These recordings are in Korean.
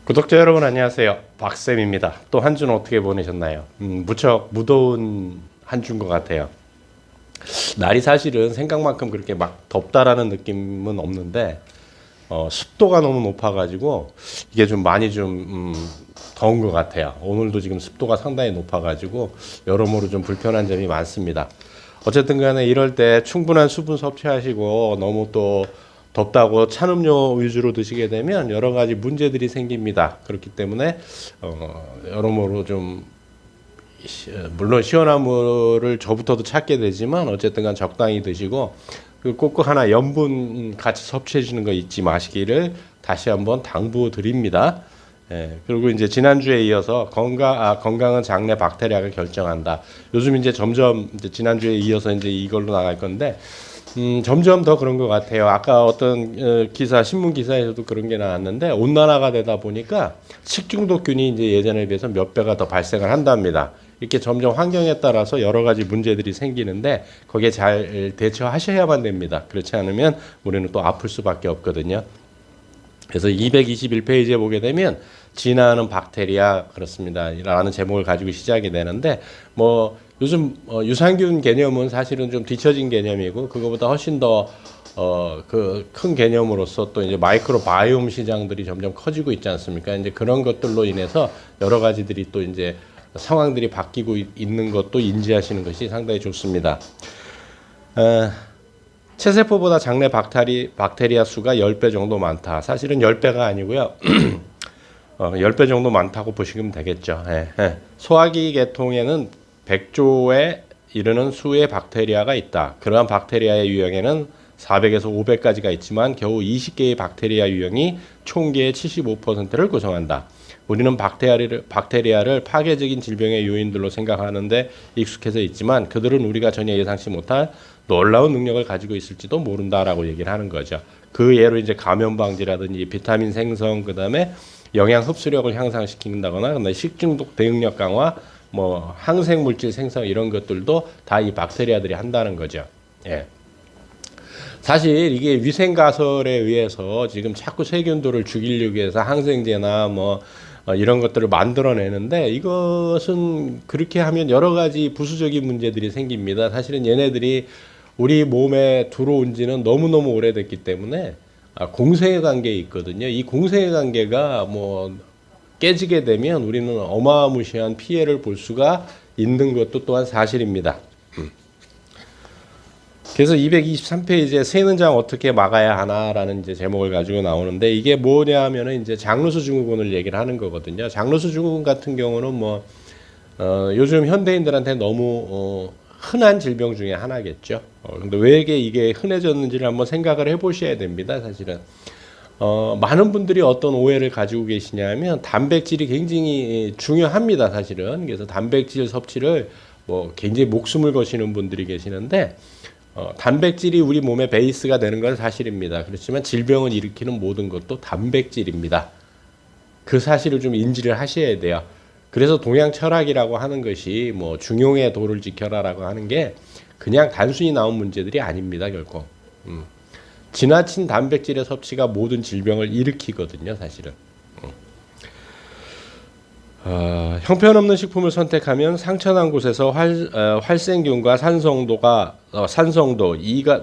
구독자 여러분 안녕하세요. 박쌤입니다. 또 한 주는 어떻게 보내셨나요? 무척 무더운 한 주인 것 같아요. 날이 사실은 생각만큼 그렇게 막 덥다라는 느낌은 없는데 습도가 너무 높아가지고 이게 좀 많이 더운 것 같아요. 오늘도 지금 습도가 상당히 높아가지고 여러모로 좀 불편한 점이 많습니다. 어쨌든 간에 이럴 때 충분한 수분 섭취하시고 너무 또 덥다고 찬 음료 위주로 드시게 되면 여러 가지 문제들이 생깁니다. 그렇기 때문에 여러모로 좀 물론 시원한 물을 저부터도 찾게 되지만 어쨌든 간 적당히 드시고 꼭꼭 하나 염분 같이 섭취해 주는 거 잊지 마시기를 다시 한번 당부 드립니다. 예, 그리고 이제 지난주에 이어서 건강은 장내 박테리아가 결정한다. 요즘 이제 점점 이제 지난주에 이어서 이제 이걸로 나갈 건데 점점 더 그런 것 같아요. 아까 어떤 신문 기사에서도 그런 게 나왔는데 온난화가 되다 보니까 식중독균이 이제 예전에 비해서 몇 배가 더 발생을 한답니다. 이렇게 점점 환경에 따라서 여러 가지 문제들이 생기는데 거기에 잘 대처하셔야만 됩니다. 그렇지 않으면 우리는 또 아플 수밖에 없거든요. 그래서 221페이지에 보게 되면 진화하는 박테리아 그렇습니다. 라는 제목을 가지고 시작이 되는데 요즘 유산균 개념은 사실은 좀 뒤처진 개념이고 그거보다 훨씬 더 그 큰 개념으로서 또 이제 마이크로바이옴 시장들이 점점 커지고 있지 않습니까? 이제 그런 것들로 인해서 여러 가지들이 또 이제 상황들이 바뀌고 있는 것도 인지하시는 것이 상당히 좋습니다. 체세포보다 장내 박테리아 수가 10배 정도 많다. 사실은 10배가 아니고요. 10배 정도 많다고 보시면 되겠죠. 소화기 계통에는 100조에 이르는 수의 박테리아가 있다. 그러한 박테리아의 유형에는 400에서 500까지가 있지만 겨우 20개의 박테리아 유형이 총계의 75%를 구성한다. 우리는 박테리아를 파괴적인 질병의 요인들로 생각하는데 익숙해져 있지만 그들은 우리가 전혀 예상치 못할 놀라운 능력을 가지고 있을지도 모른다라고 얘기를 하는 거죠. 그 예로 이제 감염 방지라든지 비타민 생성, 그다음에 영양 흡수력을 향상시킨다거나 식중독 대응력 강화, 항생 물질 생성 이런 것들도 다 이 박테리아들이 한다는 거죠. 예. 사실 이게 위생 가설에 의해서 지금 자꾸 세균들을 죽이려고 해서 항생제나 이런 것들을 만들어내는데 이것은 그렇게 하면 여러 가지 부수적인 문제들이 생깁니다. 사실은 얘네들이 우리 몸에 들어온 지는 너무너무 오래됐기 때문에 공생의 관계에 있거든요. 이 공생의 관계가 깨지게 되면 우리는 어마무시한 피해를 볼 수가 있는 것도 또한 사실입니다. 그래서 223페이지에 새는 장 어떻게 막아야 하나라는 이제 제목을 가지고 나오는데 이게 뭐냐 하면은 이제 장루수 증후군을 얘기를 하는 거거든요. 장루수 증후군 같은 경우는 요즘 현대인들한테 너무 흔한 질병 중에 하나겠죠. 근데 왜 이게 흔해졌는지를 한번 생각을 해보셔야 됩니다. 사실은 많은 분들이 어떤 오해를 가지고 계시냐면 단백질이 굉장히 중요합니다. 사실은 그래서 단백질 섭취를 굉장히 목숨을 거시는 분들이 계시는데 단백질이 우리 몸의 베이스가 되는 건 사실입니다. 그렇지만 질병을 일으키는 모든 것도 단백질입니다. 그 사실을 좀 인지를 하셔야 돼요. 그래서 동양 철학이라고 하는 것이 중용의 도를 지켜라라고 하는 게 그냥 단순히 나온 문제들이 아닙니다. 결코 지나친 단백질의 섭취가 모든 질병을 일으키거든요. 사실은 형편없는 식품을 선택하면 상처난 곳에서 활생균과 산성도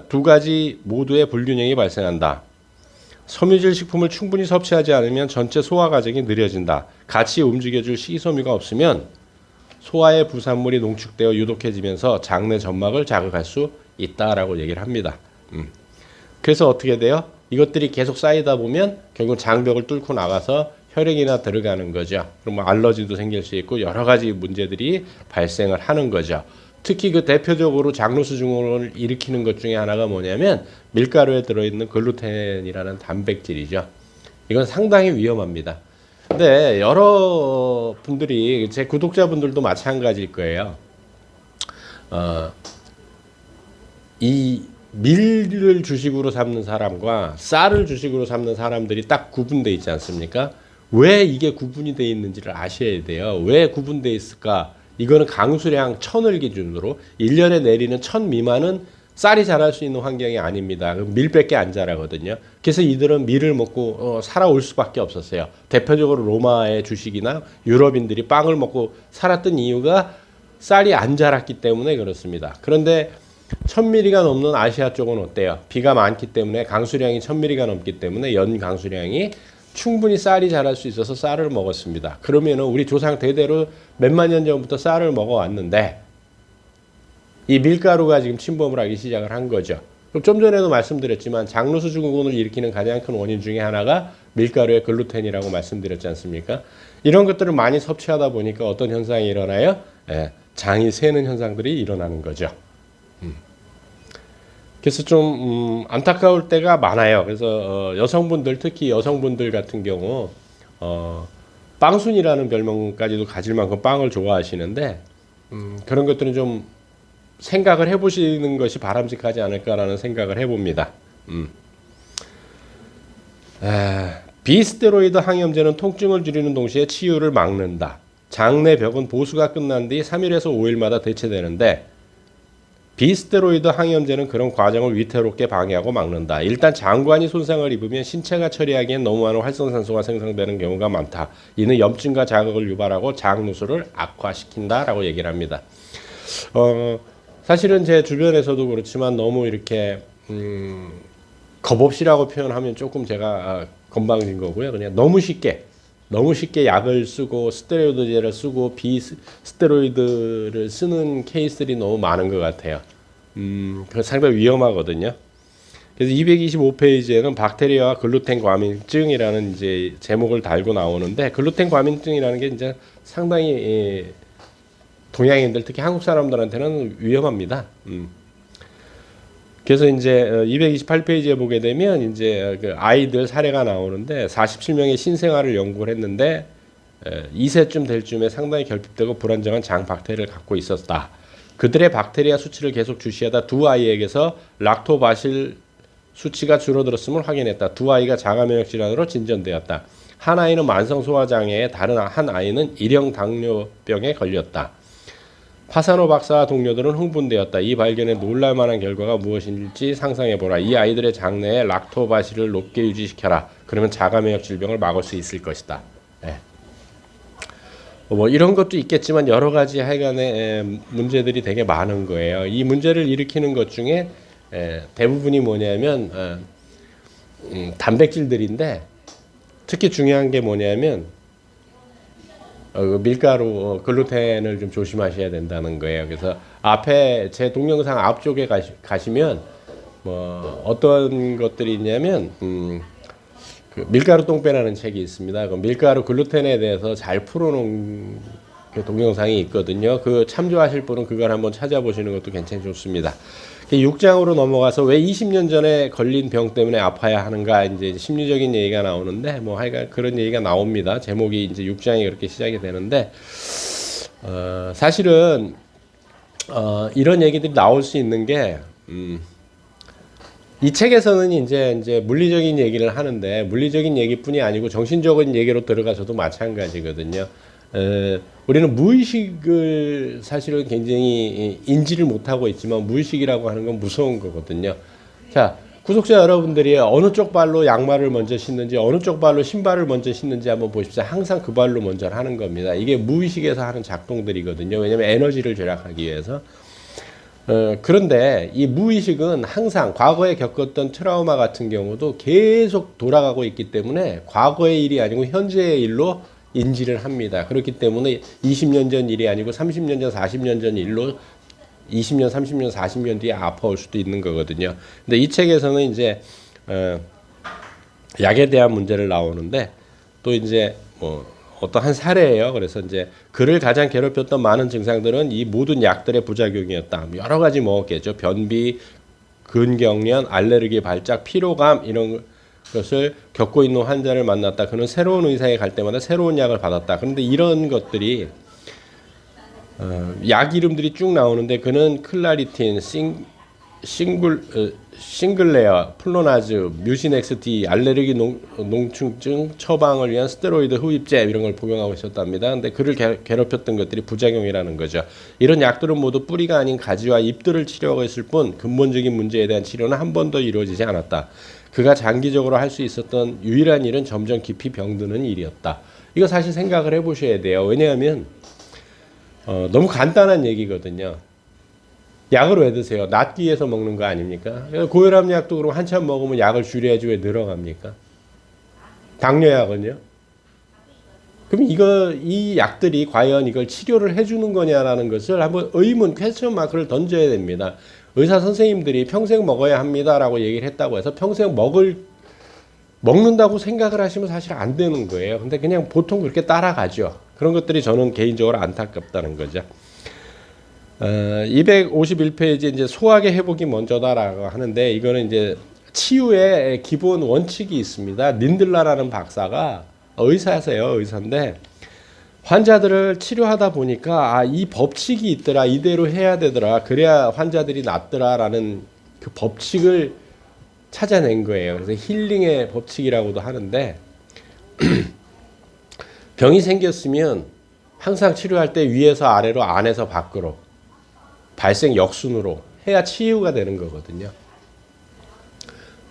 두 가지 모두의 불균형이 발생한다. 섬유질 식품을 충분히 섭취하지 않으면 전체 소화 과정이 느려진다. 같이 움직여줄 식이섬유가 없으면 소화의 부산물이 농축되어 유독해지면서 장내 점막을 자극할 수 있다라고 얘기를 합니다. 그래서 어떻게 돼요? 이것들이 계속 쌓이다 보면 결국 장벽을 뚫고 나가서 혈액이나 들어가는 거죠. 그럼 알러지도 생길 수 있고 여러 가지 문제들이 발생을 하는 거죠. 특히 그 대표적으로 장루수 증후군을 일으키는 것 중에 하나가 뭐냐면 밀가루에 들어있는 글루텐이라는 단백질이죠. 이건 상당히 위험합니다. 근데 여러 분들이 제 구독자분들도 마찬가지일 거예요. 이 밀을 주식으로 삼는 사람과 쌀을 주식으로 삼는 사람들이 딱 구분돼 있지 않습니까? 왜 이게 구분이 되어 있는지를 아셔야 돼요. 왜 구분되어 있을까? 이거는 강수량 1000을 기준으로 1년에 내리는 1000 미만은 쌀이 자랄 수 있는 환경이 아닙니다. 밀밖에 안 자라거든요. 그래서 이들은 밀을 먹고 살아올 수밖에 없었어요. 대표적으로 로마의 주식이나 유럽인들이 빵을 먹고 살았던 이유가 쌀이 안 자랐기 때문에 그렇습니다. 그런데 1000ml가 넘는 아시아 쪽은 어때요? 비가 많기 때문에 강수량이 1000ml가 넘기 때문에 연 강수량이 충분히 쌀이 자랄 수 있어서 쌀을 먹었습니다. 그러면은 우리 조상 대대로 몇만 년 전부터 쌀을 먹어왔는데 이 밀가루가 지금 침범을 하기 시작을 한 거죠. 그럼 좀 전에도 말씀드렸지만 장루수 증후군을 일으키는 가장 큰 원인 중에 하나가 밀가루의 글루텐이라고 말씀드렸지 않습니까? 이런 것들을 많이 섭취하다 보니까 어떤 현상이 일어나요? 장이 새는 현상들이 일어나는 거죠. 그래서 좀 안타까울 때가 많아요. 그래서 여성분들, 특히 여성분들 같은 경우 빵순이라는 별명까지도 가질 만큼 빵을 좋아하시는데 그런 것들은 좀 생각을 해보시는 것이 바람직하지 않을까라는 생각을 해봅니다. 비스테로이드 항염제는 통증을 줄이는 동시에 치유를 막는다. 장내 벽은 보수가 끝난 뒤 3일에서 5일마다 대체되는데 비스테로이드 항염제는 그런 과정을 위태롭게 방해하고 막는다. 일단 장관이 손상을 입으면 신체가 처리하기엔 너무 많은 활성산소가 생성되는 경우가 많다. 이는 염증과 자극을 유발하고 장누수를 악화시킨다라고 얘기를 합니다. 사실은 제 주변에서도 그렇지만 너무 이렇게 겁없이라고 표현하면 조금 제가 건방진 거고요. 그냥 너무 쉽게 약을 쓰고 스테로이드제를 쓰고 비스테로이드를 쓰는 케이스들이 너무 많은 것 같아요. 그 상당히 위험하거든요. 그래서 225페이지에는 박테리아와 글루텐 과민증이라는 이제 제목을 달고 나오는데 글루텐 과민증이라는 게 이제 상당히 동양인들 특히 한국 사람들한테는 위험합니다. 그래서 이제 228페이지에 보게 되면 이제 그 아이들 사례가 나오는데 47명의 신생아를 연구를 했는데 2세쯤 될 쯤에 상당히 결핍되고 불안정한 장 박테리아를 갖고 있었다. 그들의 박테리아 수치를 계속 주시하다 두 아이에게서 락토바실 수치가 줄어들었음을 확인했다. 두 아이가 자가 면역 질환으로 진전되었다. 한 아이는 만성 소화 장애에 다른 한 아이는 일형 당뇨병에 걸렸다. 파사노 박사와 동료들은 흥분되었다. 이 발견에 놀랄만한 결과가 무엇인지 상상해보라. 이 아이들의 장내에 락토바실을 높게 유지시켜라. 그러면 자가면역 질병을 막을 수 있을 것이다. 뭐 이런 것도 있겠지만 여러 가지 하여간에 문제들이 되게 많은 거예요. 이 문제를 일으키는 것 중에 대부분이 뭐냐면 단백질들인데 특히 중요한 게 뭐냐면 밀가루, 글루텐을 좀 조심하셔야 된다는 거예요. 그래서 앞에 제 동영상 앞쪽에 가시면 뭐 어떤 것들이 있냐면 그 밀가루 똥배라는 책이 있습니다. 그 밀가루 글루텐에 대해서 잘 풀어놓은 그 동영상이 있거든요. 그 참조하실 분은 그걸 한번 찾아보시는 것도 괜찮이 좋습니다. 6장으로 넘어가서 왜 20년 전에 걸린 병 때문에 아파야 하는가 이제 심리적인 얘기가 나오는데 뭐 하여간 그런 얘기가 나옵니다. 제목이 이제 6장이 그렇게 시작이 되는데 사실은 이런 얘기들이 나올 수 있는 게 이 책에서는 이제 물리적인 얘기를 하는데 물리적인 얘기뿐이 아니고 정신적인 얘기로 들어가서도 마찬가지거든요. 우리는 무의식을 사실은 굉장히 인지를 못하고 있지만 무의식이라고 하는 건 무서운 거거든요. 자, 구독자 여러분들이 어느 쪽 발로 양말을 먼저 신는지 어느 쪽 발로 신발을 먼저 신는지 한번 보십시오. 항상 그 발로 먼저 하는 겁니다. 이게 무의식에서 하는 작동들이거든요. 왜냐하면 에너지를 절약하기 위해서. 그런데 이 무의식은 항상 과거에 겪었던 트라우마 같은 경우도 계속 돌아가고 있기 때문에 과거의 일이 아니고 현재의 일로 인지를 합니다. 그렇기 때문에 20년 전 일이 아니고 30년 전, 40년 전 일로 20년, 30년, 40년 뒤에 아파올 수도 있는 거거든요. 근데 이 책에서는 이제 약에 대한 문제를 나오는데 또 이제 뭐 어떤 한 사례예요. 그래서 이제 그를 가장 괴롭혔던 많은 증상들은 이 모든 약들의 부작용이었다. 여러 가지 먹었겠죠. 변비, 근경련, 알레르기 발작, 피로감 이런 것을 겪고 있는 환자를 만났다. 그는 새로운 의사에 갈 때마다 새로운 약을 받았다. 그런데 이런 것들이 약 이름들이 쭉 나오는데 그는 클라리틴, 싱글레어, 플로나즈, 뮤신엑스D, 알레르기 농충증 처방을 위한 스테로이드 흡입제 이런 걸 복용하고 있었답니다. 근데 그를 괴롭혔던 것들이 부작용이라는 거죠. 이런 약들은 모두 뿌리가 아닌 가지와 잎들을 치료하고 있을 뿐 근본적인 문제에 대한 치료는 한 번도 이루어지지 않았다. 그가 장기적으로 할 수 있었던 유일한 일은 점점 깊이 병드는 일이었다. 이거 사실 생각을 해보셔야 돼요. 왜냐하면 너무 간단한 얘기거든요. 약을 왜 드세요? 낫기 위해서 먹는 거 아닙니까? 고혈압 약도 그럼 한참 먹으면 약을 줄여야지 왜 늘어갑니까? 당뇨약은요? 그럼 이 약들이 과연 이걸 치료를 해주는 거냐라는 것을 한번 의문, 퀘스천 마크를 던져야 됩니다. 의사 선생님들이 평생 먹어야 합니다라고 얘기를 했다고 해서 평생 먹는다고 생각을 하시면 사실 안 되는 거예요. 근데 그냥 보통 그렇게 따라가죠. 그런 것들이 저는 개인적으로 안타깝다는 거죠. 251페이지 이제 소화계 회복이 먼저다라고 하는데 이거는 이제 치유의 기본 원칙이 있습니다. 닌들라라는 박사가 의사세요. 의사인데 환자들을 치료하다 보니까 이 법칙이 있더라. 이대로 해야 되더라. 그래야 환자들이 낫더라라는 그 법칙을 찾아낸 거예요. 그래서 힐링의 법칙이라고도 하는데 병이 생겼으면 항상 치료할 때 위에서 아래로 안에서 밖으로 발생 역순으로 해야 치유가 되는 거거든요.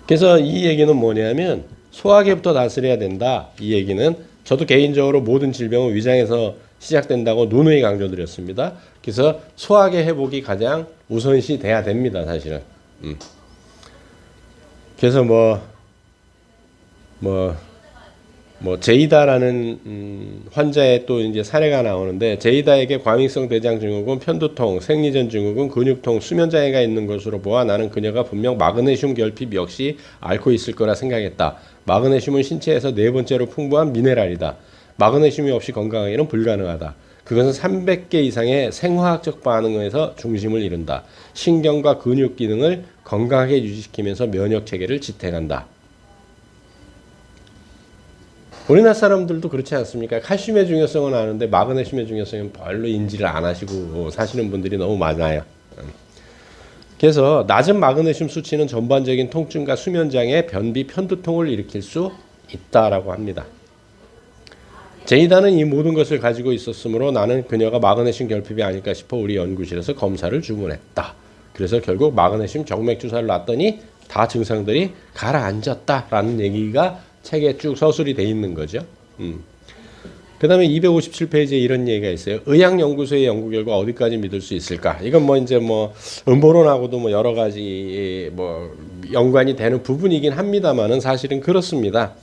그래서 이 얘기는 뭐냐면 소화계부터 다스려야 된다. 이 얘기는 저도 개인적으로 모든 질병은 위장에서 시작된다고 누누이 강조드렸습니다. 그래서 소화계 회복이 가장 우선시 돼야 됩니다. 사실은. 그래서 제이다라는 환자의 또 이제 사례가 나오는데 제이다에게 과민성 대장 증후군, 편두통, 생리전 증후군, 근육통, 수면 장애가 있는 것으로 보아 나는 그녀가 분명 마그네슘 결핍 역시 앓고 있을 거라 생각했다. 마그네슘은 신체에서 네 번째로 풍부한 미네랄이다. 마그네슘이 없이 건강하기는 불가능하다. 그것은 300개 이상의 생화학적 반응에서 중심을 이룬다. 신경과 근육 기능을 건강하게 유지시키면서 면역 체계를 지탱한다. 우리나라 사람들도 그렇지 않습니까? 칼슘의 중요성은 아는데 마그네슘의 중요성은 별로 인지를 안 하시고 사시는 분들이 너무 많아요. 그래서 낮은 마그네슘 수치는 전반적인 통증과 수면장애, 변비, 편두통을 일으킬 수 있다라고 합니다. 제이다는 이 모든 것을 가지고 있었으므로 나는 그녀가 마그네슘 결핍이 아닐까 싶어 우리 연구실에서 검사를 주문했다. 그래서 결국 마그네슘 정맥 주사를 놨더니 다 증상들이 가라앉았다라는 얘기가 책에 쭉 서술이 돼 있는 거죠. 그 다음에 257페이지에 이런 얘기가 있어요. 의학연구소의 연구 결과 어디까지 믿을 수 있을까? 이건 이제 음모론하고도 여러 가지 연관이 되는 부분이긴 합니다만은 사실은 그렇습니다.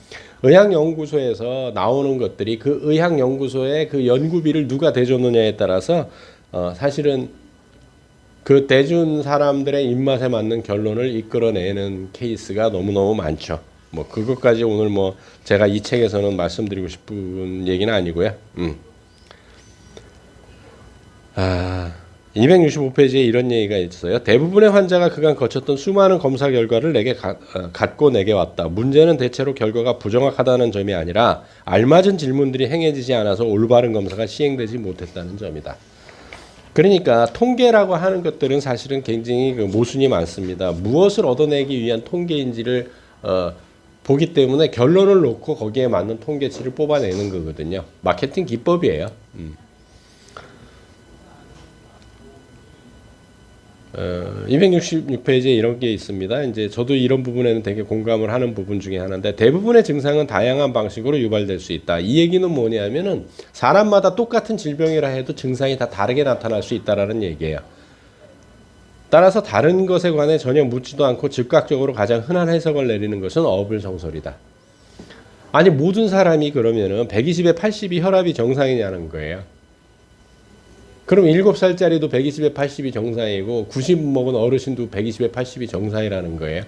의학연구소에서 나오는 것들이 그 의학연구소의 그 연구비를 누가 대줬느냐에 따라서 사실은 그 대준 사람들의 입맛에 맞는 결론을 이끌어내는 케이스가 너무너무 많죠. 그것까지 오늘 제가 이 책에서는 말씀드리고 싶은 얘기는 아니고요. 265페이지에 이런 얘기가 있어요. 대부분의 환자가 그간 거쳤던 수많은 검사 결과를 내게 갖고 내게 왔다. 문제는 대체로 결과가 부정확하다는 점이 아니라 알맞은 질문들이 행해지지 않아서 올바른 검사가 시행되지 못했다는 점이다. 그러니까 통계라고 하는 것들은 사실은 굉장히 모순이 많습니다. 무엇을 얻어내기 위한 통계인지를 보기 때문에 결론을 놓고 거기에 맞는 통계치를 뽑아내는 거거든요. 마케팅 기법이에요. 266페이지에 이런 게 있습니다. 이제 저도 이런 부분에는 되게 공감을 하는 부분 중에 하나인데 대부분의 증상은 다양한 방식으로 유발될 수 있다. 이 얘기는 뭐냐면은 사람마다 똑같은 질병이라 해도 증상이 다 다르게 나타날 수 있다라는 얘기예요. 따라서 다른 것에 관해 전혀 묻지도 않고 즉각적으로 가장 흔한 해석을 내리는 것은 어불성설이다. 아니 모든 사람이 그러면은 120에 80이 혈압이 정상이냐는 거예요. 그럼 7살짜리도 120에 80이 정상이고 90 먹은 어르신도 120에 80이 정상이라는 거예요.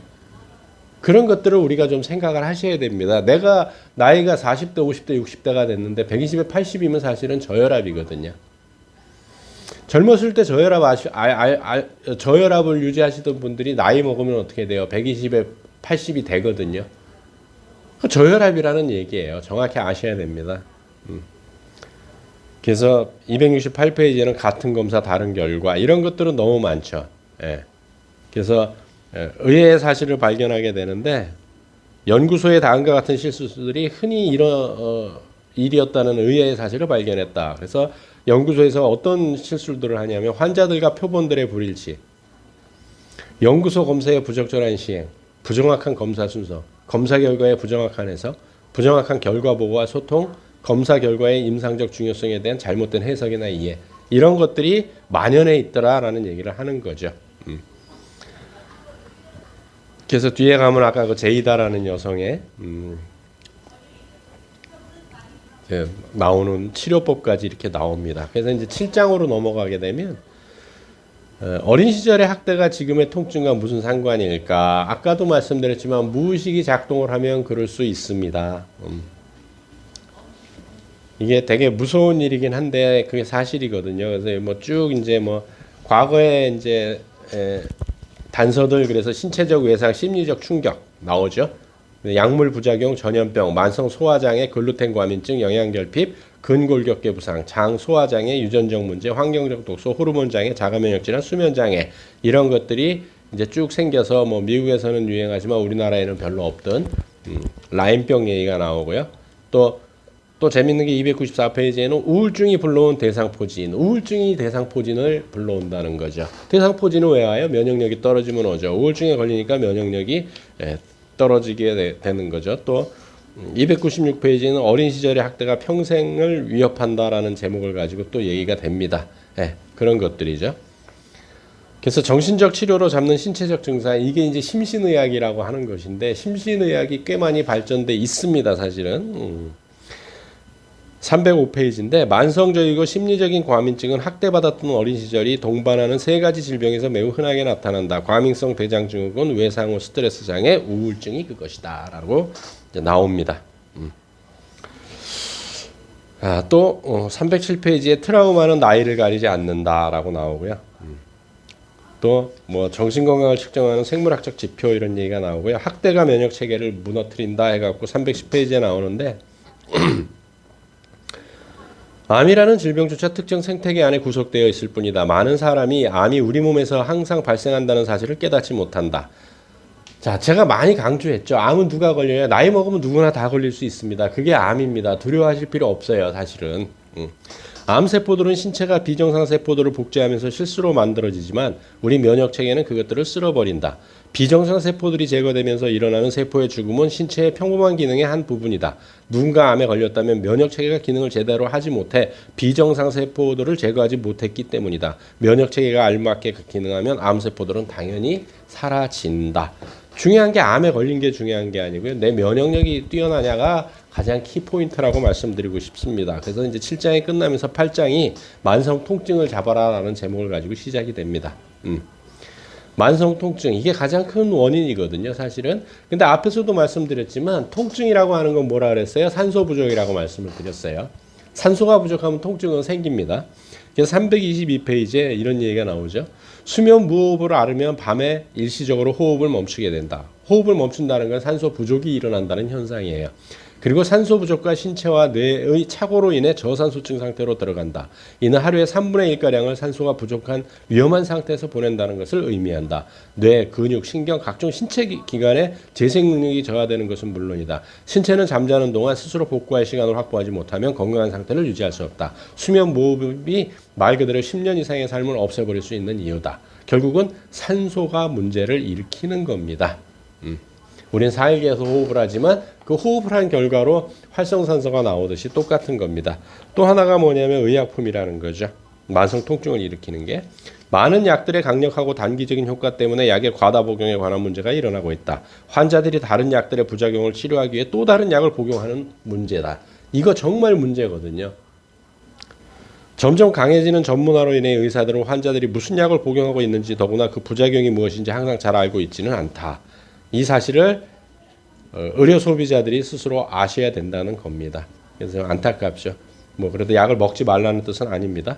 그런 것들을 우리가 좀 생각을 하셔야 됩니다. 내가 나이가 40대, 50대, 60대가 됐는데 120에 80이면 사실은 저혈압이거든요. 젊었을 때 저혈압을 유지하시던 분들이 나이 먹으면 어떻게 돼요? 120에 80이 되거든요. 저혈압이라는 얘기예요. 정확히 아셔야 됩니다. 그래서 268페이지에는 같은 검사 다른 결과 이런 것들은 너무 많죠. 예. 그래서 의외의 사실을 발견하게 되는데 연구소의 다음과 같은 실수들이 흔히 일이었다는 의외의 사실을 발견했다. 그래서 연구소에서 어떤 실수들을 하냐면 환자들과 표본들의 불일치, 연구소 검사의 부적절한 시행, 부정확한 검사 순서, 검사 결과의 부정확한 해석, 부정확한 결과 보고와 소통, 검사 결과의 임상적 중요성에 대한 잘못된 해석이나 이해, 이런 것들이 만연해 있더라라는 얘기를 하는 거죠. 그래서 뒤에 가면 아까 그 제이다라는 여성의 나오는 치료법까지 이렇게 나옵니다. 그래서 이제 7장으로 넘어가게 되면 어린 시절의 학대가 지금의 통증과 무슨 상관일까? 아까도 말씀드렸지만 무의식이 작동을 하면 그럴 수 있습니다. 이게 되게 무서운 일이긴 한데 그게 사실이거든요. 그래서 뭐 쭉 이제 뭐 과거에 이제 단서들, 그래서 신체적 외상, 심리적 충격 나오죠. 약물 부작용, 전염병, 만성 소화장애, 글루텐 과민증, 영양결핍, 근골격계 부상, 장 소화장애, 유전적 문제, 환경적 독소, 호르몬 장애, 자가 면역 질환, 수면 장애, 이런 것들이 이제 쭉 생겨서 뭐 미국에서는 유행하지만 우리나라에는 별로 없던 라임병 얘기가 나오고요. 또 재밌는 게 294페이지에는 우울증이 불러온 대상포진, 우울증이 대상포진을 불러온다는 거죠. 대상포진은 왜 와요? 면역력이 떨어지면 오죠. 우울증에 걸리니까 면역력이 떨어지게 되는 거죠. 또 296페이지는 어린 시절의 학대가 평생을 위협한다라는 제목을 가지고 또 얘기가 됩니다. 그런 것들이죠. 그래서 정신적 치료로 잡는 신체적 증상, 이게 이제 심신의학이라고 하는 것인데, 심신의학이 꽤 많이 발전돼 있습니다, 사실은. 305페이지인데 만성적이고 심리적인 과민증은 학대받았던 어린 시절이 동반하는 3가지 질병에서 매우 흔하게 나타난다. 과민성 대장증후군, 외상 후 스트레스 장애, 우울증이 그것이다 라고 이제 나옵니다. 또 307페이지에 트라우마는 나이를 가리지 않는다라고 나오고요. 또 뭐 정신건강을 측정하는 생물학적 지표, 이런 얘기가 나오고요. 학대가 면역 체계를 무너뜨린다 해갖고 310페이지에 나오는데 암이라는 질병조차 특정 생태계 안에 구속되어 있을 뿐이다. 많은 사람이 암이 우리 몸에서 항상 발생한다는 사실을 깨닫지 못한다. 자, 제가 많이 강조했죠. 암은 누가 걸려요? 나이 먹으면 누구나 다 걸릴 수 있습니다. 그게 암입니다. 두려워하실 필요 없어요, 사실은. 암세포들은 신체가 비정상 세포들을 복제하면서 실수로 만들어지지만 우리 면역체계는 그것들을 쓸어버린다. 비정상 세포들이 제거되면서 일어나는 세포의 죽음은 신체의 평범한 기능의 한 부분이다. 누군가 암에 걸렸다면 면역체계가 기능을 제대로 하지 못해 비정상 세포들을 제거하지 못했기 때문이다. 면역체계가 알맞게 기능하면 암세포들은 당연히 사라진다. 중요한 게 암에 걸린 게 중요한 게 아니고요. 내 면역력이 뛰어나냐가 가장 키포인트라고 말씀드리고 싶습니다. 그래서 이제 7장이 끝나면서 8장이 만성 통증을 잡아라라는 제목을 가지고 시작이 됩니다. 만성 통증, 이게 가장 큰 원인이거든요, 사실은. 근데 앞에서도 말씀드렸지만 통증이라고 하는 건 뭐라 그랬어요? 산소 부족이라고 말씀을 드렸어요. 산소가 부족하면 통증은 생깁니다. 그래서 322페이지에 이런 얘기가 나오죠. 수면 무호흡을 앓으면 밤에 일시적으로 호흡을 멈추게 된다. 호흡을 멈춘다는 건 산소 부족이 일어난다는 현상이에요. 그리고 산소 부족과 신체와 뇌의 착오로 인해 저산소증 상태로 들어간다. 이는 하루에 3분의 1가량을 산소가 부족한 위험한 상태에서 보낸다는 것을 의미한다. 뇌, 근육, 신경, 각종 신체 기관의 재생 능력이 저하되는 것은 물론이다. 신체는 잠자는 동안 스스로 복구할 시간을 확보하지 못하면 건강한 상태를 유지할 수 없다. 수면 무호흡이 말 그대로 10년 이상의 삶을 없애버릴 수 있는 이유다. 결국은 산소가 문제를 일으키는 겁니다. 우린 사일계에서 호흡을 하지만 그 호흡을 한 결과로 활성산소가 나오듯이 똑같은 겁니다. 또 하나가 뭐냐면 의약품이라는 거죠. 만성 통증을 일으키는 게. 많은 약들의 강력하고 단기적인 효과 때문에 약의 과다 복용에 관한 문제가 일어나고 있다. 환자들이 다른 약들의 부작용을 치료하기 위해 또 다른 약을 복용하는 문제다. 이거 정말 문제거든요. 점점 강해지는 전문화로 인해 의사들은 환자들이 무슨 약을 복용하고 있는지, 더구나 그 부작용이 무엇인지 항상 잘 알고 있지는 않다. 이 사실을 의료 소비자들이 스스로 아셔야 된다는 겁니다. 그래서 안타깝죠. 뭐 그래도 약을 먹지 말라는 뜻은 아닙니다.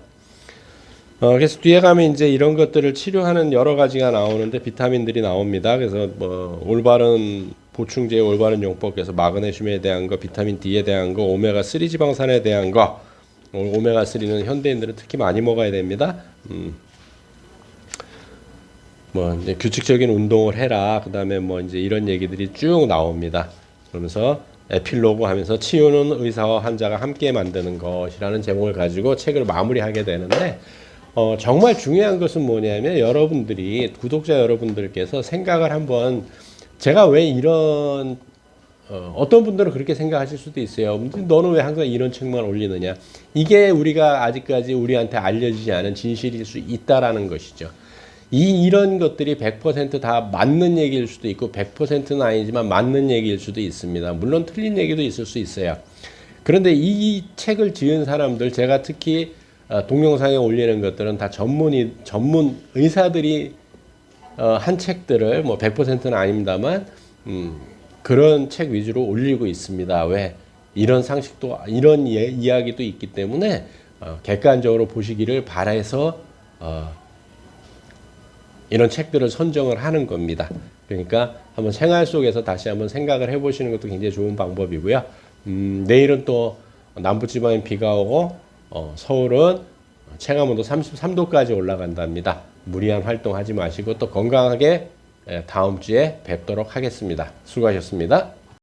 그래서 뒤에 가면 이제 이런 것들을 치료하는 여러 가지가 나오는데 비타민들이 나옵니다. 그래서 뭐 올바른 보충제의 올바른 용법, 그래서 마그네슘에 대한 거, 비타민 D에 대한 거, 오메가 3 지방산에 대한 거. 오메가 3는 현대인들은 특히 많이 먹어야 됩니다. 뭐 이제 규칙적인 운동을 해라. 그다음에 뭐 이제 이런 얘기들이 쭉 나옵니다. 그러면서 에필로그 하면서 치유는 의사와 환자가 함께 만드는 것이라는 제목을 가지고 책을 마무리하게 되는데 정말 중요한 것은 뭐냐면 여러분들이 구독자 여러분들께서 생각을 한번 제가 왜 이런 어떤 분들은 그렇게 생각하실 수도 있어요. 너는 왜 항상 이런 책만 올리느냐. 이게 우리가 아직까지 우리한테 알려지지 않은 진실일 수 있다라는 것이죠. 이런 것들이 100%다 맞는 얘기일 수도 있고 100%는 아니지만 맞는 얘기일 수도 있습니다. 물론 틀린 얘기도 있을 수 있어요. 그런데 이 책을 지은 사람들, 제가 특히 동영상에 올리는 것들은 다 전문 의사들이 한 책들을 뭐 100%는 아닙니다만 그런 책 위주로 올리고 있습니다. 왜? 이런 상식도 이런 이야기도 있기 때문에 객관적으로 보시기를 바라서 이런 책들을 선정을 하는 겁니다. 그러니까 한번 생활 속에서 다시 한번 생각을 해보시는 것도 굉장히 좋은 방법이고요. 내일은 또 남부지방엔 비가 오고 서울은 체감온도 33도까지 올라간답니다. 무리한 활동하지 마시고 또 건강하게 다음 주에 뵙도록 하겠습니다. 수고하셨습니다.